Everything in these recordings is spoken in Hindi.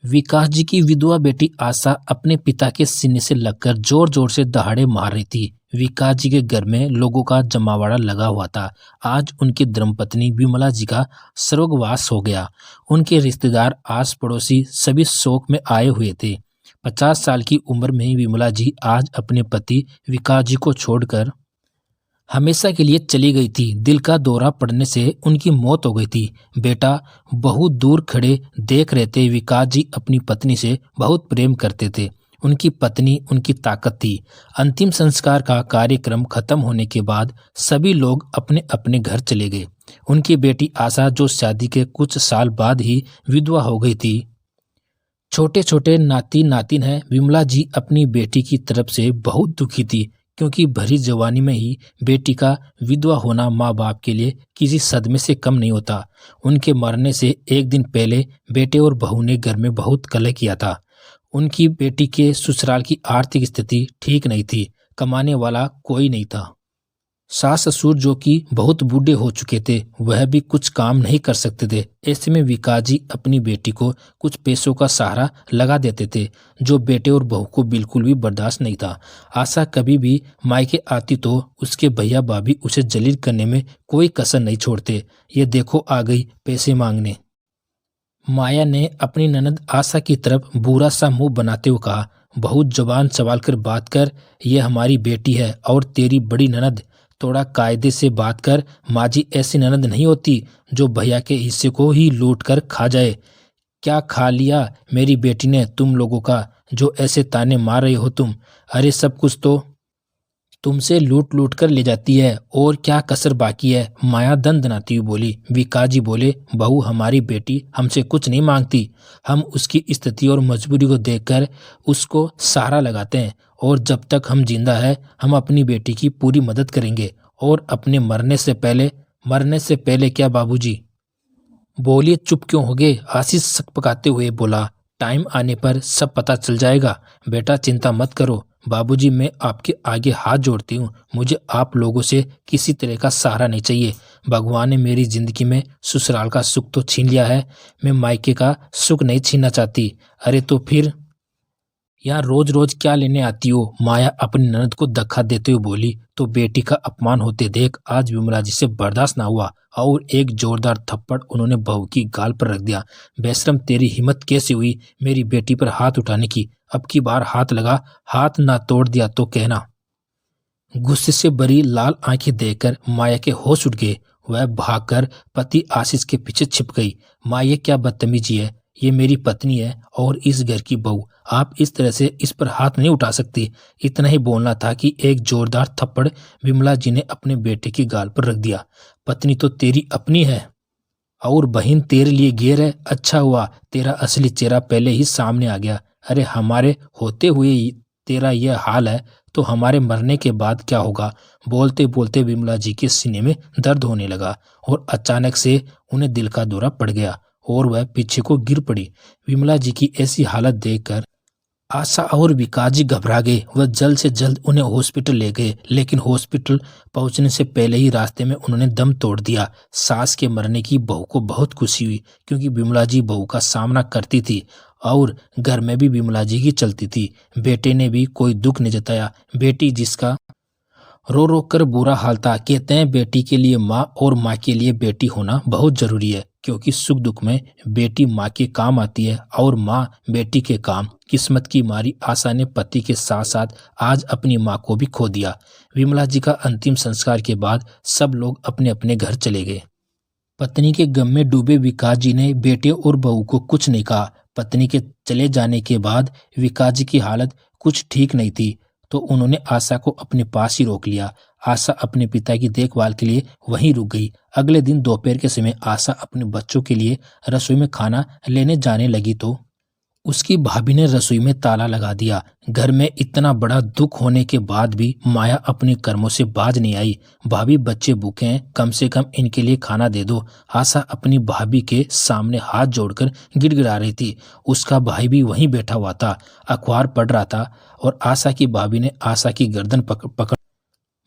विकास जी की विधवा बेटी आशा अपने पिता के सीने से लगकर जोर जोर से दहाड़े मार रही थी। विकास जी के घर में लोगों का जमावड़ा लगा हुआ था। आज उनकी धर्मपत्नी विमला जी का स्वर्गवास हो गया। उनके रिश्तेदार, आस पड़ोसी सभी शोक में आए हुए थे। 50 साल की उम्र में ही विमला जी आज अपने पति विकास जी को छोड़कर हमेशा के लिए चली गई थी। दिल का दौरा पड़ने से उनकी मौत हो गई थी। बेटा बहुत दूर खड़े देख रहे थे। विकास जी अपनी पत्नी से बहुत प्रेम करते थे। उनकी पत्नी उनकी ताकत थी। अंतिम संस्कार का कार्यक्रम खत्म होने के बाद सभी लोग अपने अपने घर चले गए। उनकी बेटी आशा, जो शादी के कुछ साल बाद ही विधवा हो गई थी, छोटे छोटे नाती नातिन हैं। विमला जी अपनी बेटी की तरफ से बहुत दुखी थी, क्योंकि भरी जवानी में ही बेटी का विधवा होना माँ बाप के लिए किसी सदमे से कम नहीं होता। उनके मरने से एक दिन पहले बेटे और बहू ने घर में बहुत कलह किया था। उनकी बेटी के ससुराल की आर्थिक स्थिति ठीक नहीं थी। कमाने वाला कोई नहीं था। सास ससुर, जो कि बहुत बूढ़े हो चुके थे, वह भी कुछ काम नहीं कर सकते थे। ऐसे में विकास जी अपनी बेटी को कुछ पैसों का सहारा लगा देते थे, जो बेटे और बहू को बिल्कुल भी बर्दाश्त नहीं था। आशा कभी भी मायके आती तो उसके भैया भाभी उसे जलील करने में कोई कसर नहीं छोड़ते। ये देखो आ गई पैसे मांगने। माया ने अपनी ननद आशा की तरफ बुरा सा मुंह बनाते हुए कहा, बहुत जुबान संभाल कर बात कर। ये हमारी बेटी है और तेरी बड़ी ननद। थोड़ा कायदे से बात कर। माँ जी ऐसी ननद नहीं होती जो भैया के हिस्से को ही लूट कर खा जाए। क्या खा लिया मेरी बेटी ने तुम लोगों का, जो ऐसे ताने मार रहे हो तुम? अरे सब कुछ तो तुमसे लूट लूट कर ले जाती है, और क्या कसर बाकी है? माया दंदनाती हुई बोली। विकास जी बोले, बहू हमारी बेटी हमसे कुछ नहीं मांगती। हम उसकी स्थिति और मजबूरी को देखकर उसको सहारा लगाते हैं, और जब तक हम जिंदा है हम अपनी बेटी की पूरी मदद करेंगे। और अपने मरने से पहले क्या बाबूजी? बोलिए, चुप क्यों हो गए? आशीष सकपकाते हुए बोला, टाइम आने पर सब पता चल जाएगा। बेटा चिंता मत करो। बाबूजी, मैं आपके आगे हाथ जोड़ती हूँ। मुझे आप लोगों से किसी तरह का सहारा नहीं चाहिए। भगवान ने मेरी जिंदगी में ससुराल का सुख तो छीन लिया है, मैं मायके का सुख नहीं छीनना चाहती। अरे तो फिर यहाँ रोज रोज क्या लेने आती हो? माया अपनी ननद को धक्का देते हुए बोली। तो बेटी का अपमान होते देख आज विमला जी से बर्दाश्त ना हुआ, और एक जोरदार थप्पड़ उन्होंने बहू की गाल पर रख दिया। बेशरम, तेरी हिम्मत कैसे हुई मेरी बेटी पर हाथ उठाने की? अब की बार हाथ लगा, हाथ ना तोड़ दिया तो कहना। गुस्से से भरी लाल आंखें देखकर माया के होश उड़ गए। वह भागकर पति आशीष के पीछे छिप गई। माँ, ये क्या बदतमीजी है? ये मेरी पत्नी है और इस घर की बहू। आप इस तरह से इस पर हाथ नहीं उठा सकती। इतना ही बोलना था कि एक जोरदार थप्पड़ विमला जी ने अपने बेटे की गाल पर रख दिया। पत्नी तो तेरी अपनी है और बहन तेरे लिए गैर है। अच्छा हुआ तेरा असली चेहरा पहले ही सामने आ गया। अरे हमारे होते हुए ही तेरा यह हाल है, तो हमारे मरने के बाद क्या होगा? बोलते बोलते विमला जी के सीने में दर्द होने लगा, और अचानक से उन्हें दिल का दौरा पड़ गया और वह पीछे को गिर पड़ी। विमला जी की ऐसी हालत देखकर आशा और विकास जी घबरा गए। वह जल्द से जल्द उन्हें हॉस्पिटल ले गए, लेकिन हॉस्पिटल पहुंचने से पहले ही रास्ते में उन्होंने दम तोड़ दिया। सास के मरने की बहू को बहुत खुशी हुई, क्योंकि विमला जी बहू का सामना करती थी और घर में भी विमला जी की चलती थी। बेटे ने भी कोई दुख नहीं जताया। बेटी जिसका रो रो कर बुरा हाल था। कहते हैं बेटी के लिए माँ और माँ के लिए बेटी होना बहुत जरूरी है, क्योंकि सुख दुख में बेटी माँ के काम आती है और माँ बेटी के काम। किस्मत की मारी आशा ने पति के साथ साथ आज अपनी माँ को भी खो दिया। विमला जी का अंतिम संस्कार के बाद सब लोग अपने अपने घर चले गए। पत्नी के गम में डूबे विकास जी ने बेटे और बहू को कुछ नहीं कहा। पत्नी के चले जाने के बाद विकास जी की हालत कुछ ठीक नहीं थी, तो उन्होंने आशा को अपने पास ही रोक लिया। आशा अपने पिता की देखभाल के लिए वहीं रुक गई। अगले दिन दोपहर के समय आशा अपने बच्चों के लिए रसोई में खाना लेने जाने लगी तो उसकी भाभी ने रसोई में ताला लगा दिया। घर में इतना बड़ा दुख होने के बाद भी माया अपने कर्मों से बाज नहीं आई। भाभी, बच्चे भूखे हैं, कम से कम इनके लिए खाना दे दो। आशा अपनी भाभी के सामने हाथ जोड़कर गिड़गिड़ा रही थी। उसका भाई भी वहीं बैठा हुआ था, अखबार पढ़ रहा था, और आशा की भाभी ने आशा की गर्दन पकड़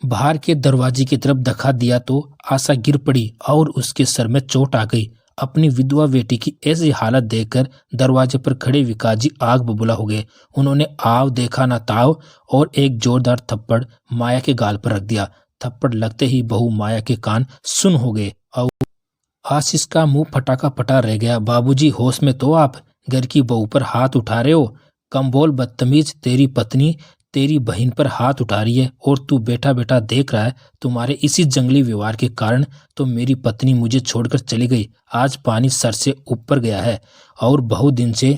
बाहर के दरवाजे की तरफ धक्का दिया तो आशा गिर पड़ी और उसके सर में चोट आ गई। अपनी विधवा बेटी की ऐसी हालत देखकर दरवाजे पर खड़े विकास जी आग बबूला हो गए। उन्होंने आव देखा ना ताव और एक जोरदार थप्पड़ माया के गाल पर रख दिया। थप्पड़ लगते ही बहू माया के कान सुन हो गए और आशीष का मुंह फटा का फटा रह गया। बाबूजी होश में तो आप घर की बहू पर हाथ उठा रहे हो। कम बोल बदतमीज, तेरी पत्नी तेरी बहन पर हाथ उठा रही है और तू बैठा बैठा देख रहा है। तुम्हारे इसी जंगली व्यवहार के कारण तो मेरी पत्नी मुझे छोड़कर चली गई। आज पानी सर से ऊपर गया है और बहुत दिन से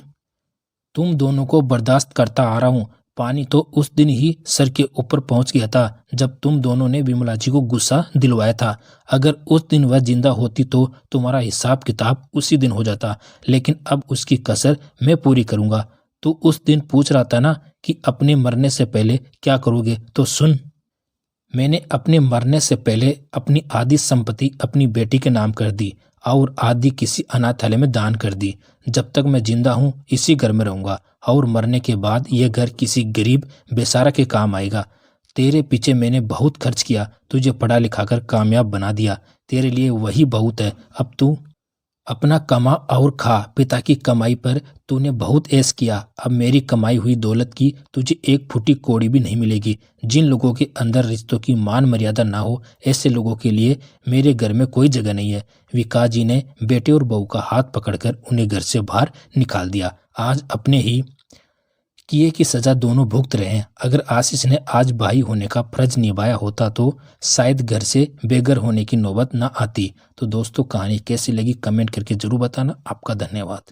तुम दोनों को बर्दाश्त करता आ रहा हूं। पानी तो उस दिन ही सर के ऊपर पहुंच गया था जब तुम दोनों ने विमला जी को गुस्सा दिलवाया था। अगर उस दिन वह जिंदा होती तो तुम्हारा हिसाब किताब उसी दिन हो जाता, लेकिन अब उसकी कसर मैं पूरी करूंगा। तू उस दिन पूछ रहा था ना कि अपने मरने से पहले क्या करोगे, तो सुन। मैंने अपने मरने से पहले अपनी आधी संपत्ति अपनी बेटी के नाम कर दी और आधी किसी अनाथालय में दान कर दी। जब तक मैं जिंदा हूँ इसी घर में रहूंगा और मरने के बाद यह घर किसी गरीब बेसारा के काम आएगा। तेरे पीछे मैंने बहुत खर्च किया, तुझे पढ़ा लिखाकर कामयाब बना दिया। तेरे लिए वही बहुत है। अब तू अपना कमा और खा। पिता की कमाई पर तूने बहुत ऐश किया। अब मेरी कमाई हुई दौलत की तुझे एक फूटी कौड़ी भी नहीं मिलेगी। जिन लोगों के अंदर रिश्तों की मान मर्यादा ना हो, ऐसे लोगों के लिए मेरे घर में कोई जगह नहीं है। विकास जी ने बेटे और बहू का हाथ पकड़कर उन्हें घर से बाहर निकाल दिया। आज अपने ही किए की सजा दोनों भुगत रहे हैं। अगर आशीष ने आज भाई होने का फर्ज निभाया होता तो शायद घर से बेघर होने की नौबत ना आती। तो दोस्तों, कहानी कैसी लगी कमेंट करके जरूर बताना। आपका धन्यवाद।